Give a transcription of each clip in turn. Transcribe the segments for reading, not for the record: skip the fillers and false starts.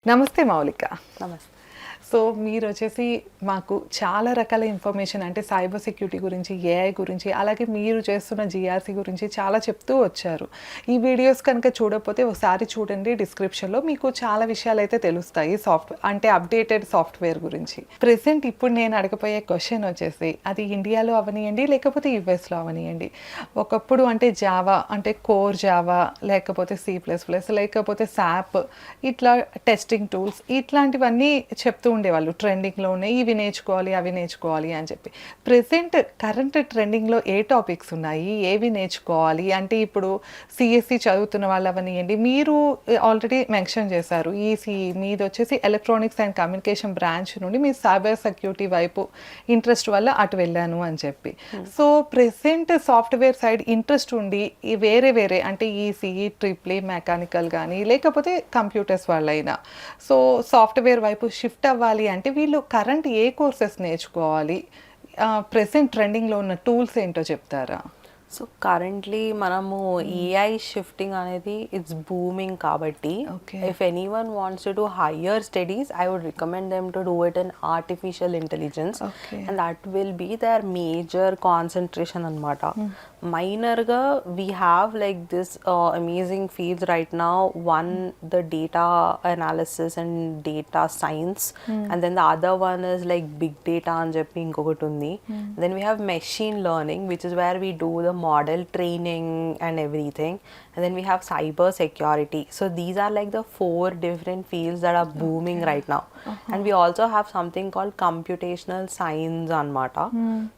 నమస్తే మౌలిక. నమస్తే. సో మీరొచ్చేసి మాకు చాలా రకాల ఇన్ఫర్మేషన్ అంటే సైబర్ సెక్యూరిటీ గురించి, ఏఐ గురించి, అలాగే మీరు చేస్తున్న జీఆర్సీ గురించి చాలా చెప్తూ వచ్చారు. ఈ వీడియోస్ కనుక చూడకపోతే ఒకసారి చూడండి, డిస్క్రిప్షన్‌లో మీకు చాలా విషయాలైతే తెలుస్తాయి. అంటే అప్డేటెడ్ సాఫ్ట్‌వేర్ గురించి. ప్రెజెంట్ ఇప్పుడు నేను అడగబోయే క్వెషన్ వచ్చేసి అది ఇండియాలో అవ్వనియండి, లేకపోతే యూఎస్‌లో అవ్వనియండి. ఒకప్పుడు అంటే జావా అంటే కోర్ జావా, లేకపోతే సి ప్లస్ ప్లస్, లేకపోతే సాప్, ఇట్లా టెస్టింగ్ టూల్స్ ఇట్లాంటివన్నీ చెప్తూ ఉండేవాళ్ళు. ట్రెండింగ్లో ఉన్నాయి, ఇవి నేర్చుకోవాలి, అవి నేర్చుకోవాలి అని చెప్పి. ప్రెజెంట్ కరెంట్ ట్రెండింగ్లో ఏ టాపిక్స్ ఉన్నాయి, ఏవి నేర్చుకోవాలి అంటే ఇప్పుడు సిఎస్సి చదువుతున్న వాళ్ళు అవనియండి, మీరు ఆల్రెడీ మెన్షన్ చేశారు ఈసీఈ మీది వచ్చేసి ఎలక్ట్రానిక్స్ అండ్ కమ్యూనికేషన్ బ్రాంచ్ నుండి మీ సైబర్ సెక్యూరిటీ వైపు ఇంట్రెస్ట్ వల్ల అటు వెళ్ళాను అని చెప్పి. So present software side interest ఉండి ఈ వేరే వేరే అంటే ఈసీఈ, ట్రిపుల్ ఈ, మెకానికల్ కానీ లేకపోతే కంప్యూటర్స్ వాళ్ళైనా సో సాఫ్ట్వేర్ వైపు షిఫ్ట్ అవ్వాలి అంటే వీళ్ళు కరెంట్ ఏ కోర్సెస్ నేర్చుకోవాలి, ప్రెసెంట్ ట్రెండింగ్లో ఉన్న టూల్స్ ఏంటో చెప్తారా? సో కరెంట్లీ మనము ఏఐ షిఫ్టింగ్ అనేది ఇట్స్ బూమింగ్ కాబట్టి if anyone wants to do higher studies I would recommend them to do it in artificial intelligence and that will be the major concentration అనమాట. మైనర్గా we have like this amazing fields right now. One the data analysis and data science and then the other one is like big data అని చెప్పి ఇంకొకటి ఉంది. Then we have machine learning which is where we do the model training and everything, and then we have cyber security. So these are like the 4 different fields that are booming right now. And we also have something called computational science anmata.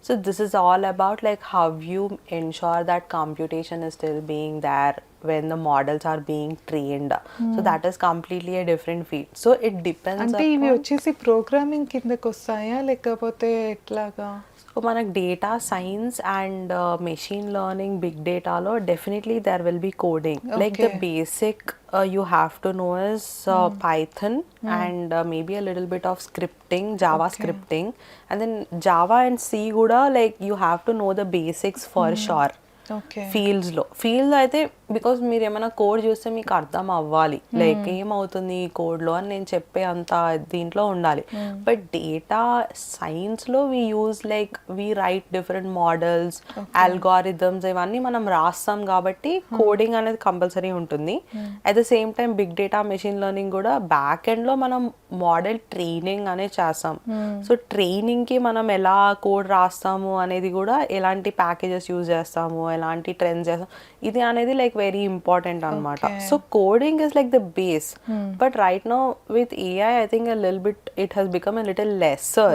So this is all about like how you ensure that computation is still being there when the models are being trained. So that is completely a different field. So it depends. అంటే ఇవి వచ్చేసి programming కిందకి వస్తాయా లేకపోతే ఎట్లాగా? So మనకు data science and machine learning, big డేటాలో definitely there will be coding. Like the basic you have to know is Python and maybe a little bit of scripting, Java scripting, and then Java and C kuda like you have to know the basics for sure. ఫీల్డ్స్లో అయితే because మీరు ఏమైనా code చూస్తే మీకు అర్థం అవ్వాలి like ఏమవుతుంది ఈ కోడ్లో అని నేను చెప్పే అంత దీంట్లో ఉండాలి. బట్ డేటా సైన్స్లో we use like we write different models, algorithms ఇవన్నీ మనం రాస్తాం కాబట్టి కోడింగ్ అనేది కంపల్సరీ ఉంటుంది. At the same time big data, machine learning కూడా బ్యాక్ ఎండ్లో మనం మోడల్ ట్రైనింగ్ అనేది చేస్తాం. సో ట్రైనింగ్కి మనం ఎలా కోడ్ రాస్తాము అనేది కూడా ఎలాంటి ప్యాకేజెస్ యూజ్ చేస్తాము, ఎలాంటి ట్రెండ్స్ చేస్తాం, ఇది అనేది లైక్ వెరీ ఇంపార్టెంట్ అనమాట. So coding is like the base. But right now with AI I think a little bit it has become a little lesser.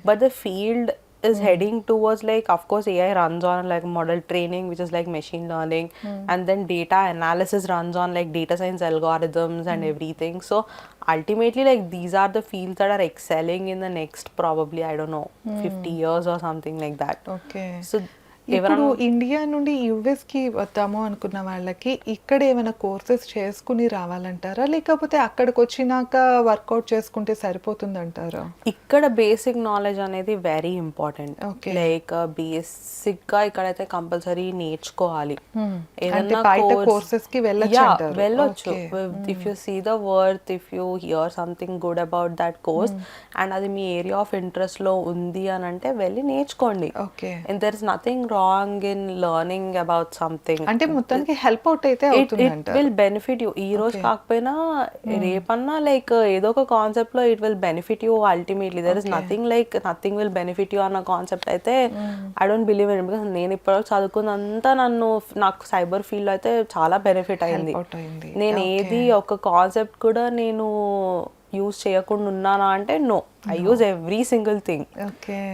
But the field is heading towards like, of course AI runs on like model training which is like machine learning, and then data analysis runs on like data science algorithms and everything. So ultimately like these are the fields that are excelling in the next probably I don't know 50 years or something like that. So ఇప్పుడు India నుండి యుఎస్కి వద్దాము అనుకున్న వాళ్ళకి ఇక్కడ ఏమైనా courses చేసుకుని రావాలంటారా లేకపోతే అక్కడికి వచ్చినాక వర్కౌట్ చేసుకుంటే సరిపోతుందంటారా? ఇక్కడ బేసిక్ నాలెడ్జ్ అనేది వెరీ ఇంపార్టెంట్. లైక్ బేసిక్ గా ఇక్కడైతే కంపల్సరీ నేర్చుకోవాలి. కోర్సెస్ కి వెళ్ళొచ్చు. If you see the worth, if you hear something good about that course and అది మీ ఏరియా ఆఫ్ ఇంట్రెస్ట్ లో ఉంది అని అంటే వెళ్ళి నేర్చుకోండి. And there is nothing wrong in learning about something. అంటే మొత్తానికి హెల్ప్ అవుట్ అయితే ఇట్ విల్ బెనిఫిట్ యూ. ఈ రోజు కాకపోయినా రేపన్నా లైక్ ఏదో ఒక కాన్సెప్ట్ లో it will benefit you ultimately. There is nothing like nothing will benefit you అన్న కాన్సెప్ట్ అయితే I don't believe in. Because నేను ఇప్పటివరకు చదువుకున్నంతా నాకు సైబర్ ఫీల్డ్ లో అయితే చాలా బెనిఫిట్ అయింది. నేను ఏది ఒక కాన్సెప్ట్ కూడా నేను యూజ్ చేయకుండా ఉన్నానా అంటే no, I use every single thing.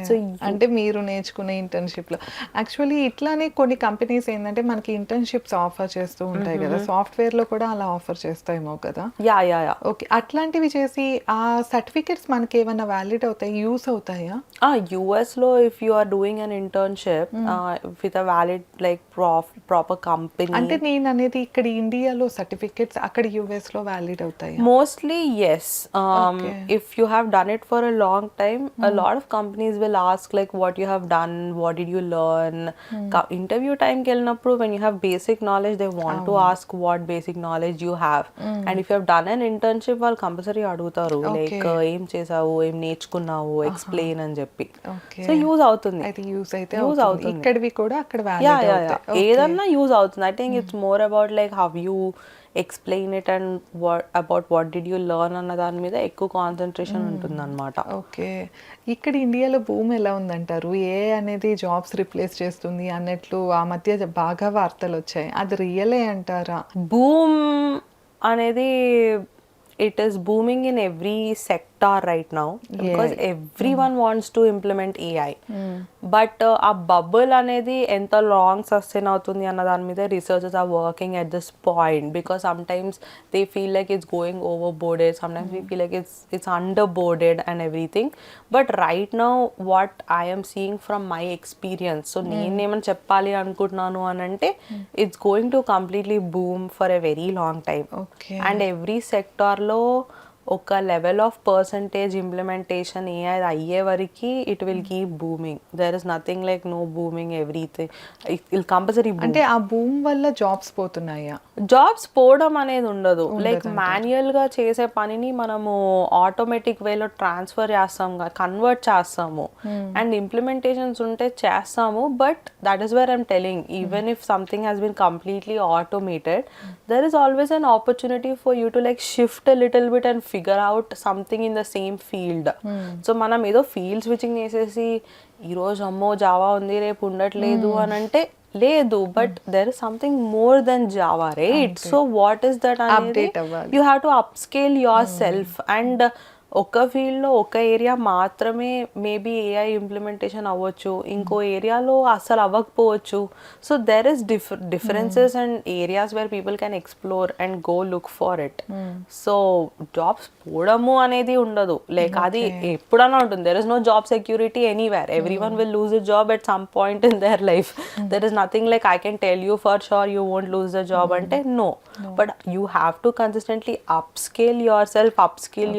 So అంటే మీరు నేర్చుకునే ఇంటర్న్షిప్లో యాక్చువల్లీ ఇట్లానే కొన్ని కంపెనీస్ ఏంటంటే మనకి ఇంటర్న్షిప్స్ ఆఫర్ చేస్తూ ఉంటాయి కదా, సాఫ్ట్వేర్లో కూడా అలా ఆఫర్ చేస్తాయేమో కదా? యా. ఓకే, అట్లాంటివి చేసి ఆ సర్టిఫికెట్స్ మనకి ఏమైనా వ్యాలిడ్ అవుతాయి, యూస్ అవుతాయా? యుఎస్లో if you are doing an internship with a valid like proper company. అంటే నేను అనేది ఇక్కడ ఇండియాలో సర్టిఫికెట్స్ అక్కడ యుఎస్లో వ్యాలిడ్ అవుతాయి? Mostly yes. If you have done it for for a long time, a lot of companies will ask like what you have done, what did you learn. Interview time ki vellinappudu when you have basic knowledge, they want to ask what basic knowledge you have. And if you have done an internship, వాళ్ళు compulsory అడుగుతారు like ఏం చేసావు, ఏం నేర్చుకున్నావు, explain అని చెప్పి. So use అవుతుంది, అయితే యూజ్ అవుతుంది. ఇక్కడివి కూడా అక్కడ యా యా యా ఏదన్నా యూజ్ అవుతుంది. I think it's more about like how you explain it and what did you learn అన్న దాని మీద ఎక్కువ కాన్సన్ట్రేషన్ ఉంటుంది అనమాట. ఓకే, ఇక్కడ ఇండియాలో భూమి ఎలా ఉందంటారు? ఏ అనేది జాబ్స్ రిప్లేస్ చేస్తుంది అన్నట్లు ఆ మధ్య బాగా వార్తలు వచ్చాయి, అది రియలే అంటారా? బూమ్ అనేది it is booming in every sector right now because everyone wants to implement AI. But a bubble anedi enta long sustain avutundi anna dani meeda researchers are working at this point, because sometimes they feel like it's going overboarded, sometimes we feel like it's underboarded and everything. But right now what I am seeing from my experience, so nenu em cheppali anukuntunanu anante it's going to completely boom for a very long time. Okay. And every sector లో ఒక level of percentage implementation AI అయ్యే వరకు it will keep booming. There is nothing like no booming, everything it will compulsory. అంటే ఆ boom వల్ల jobs పోతున్నాయా? Jobs పోవడం అనేది ఉండదు. లైక్ మాన్యువల్ గా చేసే పనిని మనము ఆటోమేటిక్ వేలో ట్రాన్స్ఫర్ చేస్తాం, కన్వర్ట్ చేస్తాము. అండ్ ఇంప్లిమెంటేషన్స్ ఉంటే చేస్తాము. But that is where I'm telling, even if something has been completely automated, there is always an opportunity for you to like shift little bit and figure out something in the same field. So మనం ఏదో field switching చేసేసి ఈరోజు అమ్మో Java ఉంది రేపు ఉండట్లేదు అని అంటే లేదు. But there is something more than Java, right? So what is that అనేది you have to upskill yourself. And ఒక ఫీల్డ్లో ఒక ఏరియా మాత్రమే మేబీ ఏఐ ఇంప్లిమెంటేషన్ అవ్వచ్చు, ఇంకో ఏరియాలో అస్సలు అవ్వకపోవచ్చు. So there is differences and areas where people can explore and go look for it. So jobs పోవడము అనేది ఉండదు, లైక్ అది ఎప్పుడన్నా ఉంటుంది. There is no job security anywhere. Everyone will lose a job at some point in their life. There is nothing like I can tell you for sure you won't lose the job అంటే no. But you have to consistently upskill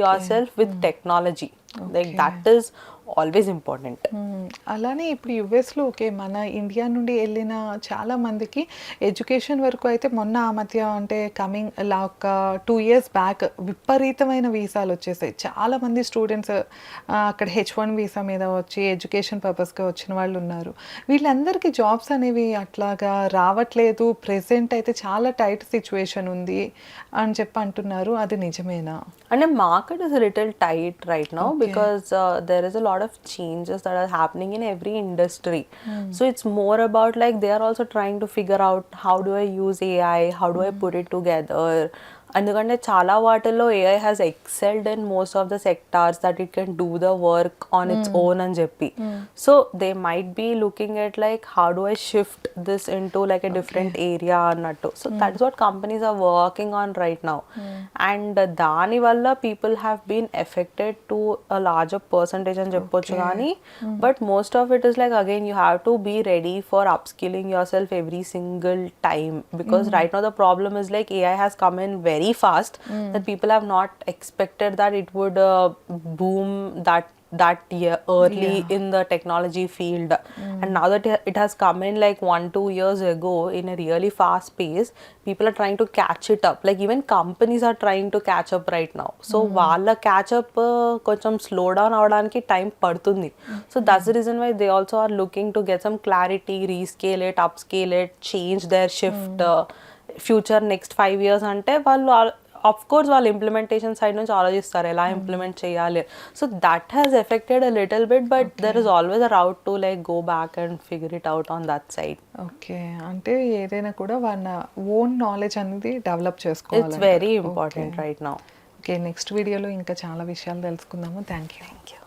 yourself with technology. Like that is always important. అలానే ఇప్పుడు యుఎస్లో okay, మన India నుండి వెళ్ళిన చాలా మందికి education వరకు అయితే మొన్న ఆ మధ్య అంటే కమింగ్ ఒక 2 years బ్యాక్ విపరీతమైన వీసాలు వచ్చేసాయి. చాలా మంది స్టూడెంట్స్ అక్కడ H1 వీసా మీద వచ్చి ఎడ్యుకేషన్ పర్పస్గా వచ్చిన వాళ్ళు ఉన్నారు. వీళ్ళందరికీ జాబ్స్ అనేవి అట్లాగా రావట్లేదు. ప్రెసెంట్ అయితే చాలా టైట్ సిచ్యువేషన్ ఉంది అని చెప్పి అంటున్నారు, అది నిజమేనా? And the market is a little tight right now because there is a lot of changes that are happening in every industry. So it's more about like they are also trying to figure out how do I use AI, how do I put it together. ఎందుకంటే చాలా వాటిల్లో AI has excelled in most of the sectors that it can do the work on its own అని చెప్పి. So they might be looking at like how do I shift this into like a different area అన్నట్టు. So that is what companies are working on right now. And దానివల్ల people have been affected to a larger percentage అని చెప్పొచ్చు. కానీ but most of it is like again you have to be ready for upskilling yourself every single time, because right now the problem is like AI has come in very fast that people have not expected that it would boom that year early in the technology field. And now that it has come in like 1-2 years ago in a really fast pace, people are trying to catch it up. Like even companies are trying to catch up right now. So వాళ్ళ catch up కొంచెం slow down అవడానికి time పడుతుంది. So that's the reason why they also are looking to get some clarity, rescale it, upscale it, change their shift. Future next 5 years అంటే వాళ్ళు of course వాళ్ళు implementation side నుంచి ఆలోచిస్తారు ఎలా implement చేయాలి. So that has affected a little bit, but there is always a route to like go back and figure it out on that side. Okay, అంటే ఏదైనా కూడా వాళ్ళ ఓన్ నాలెడ్జ్ అనేది డెవలప్ చేసుకోవాలి. It's very important right now. Okay, next వీడియోలో ఇంకా చాలా విషయాలు తెలుసుకుందాము. Thank you.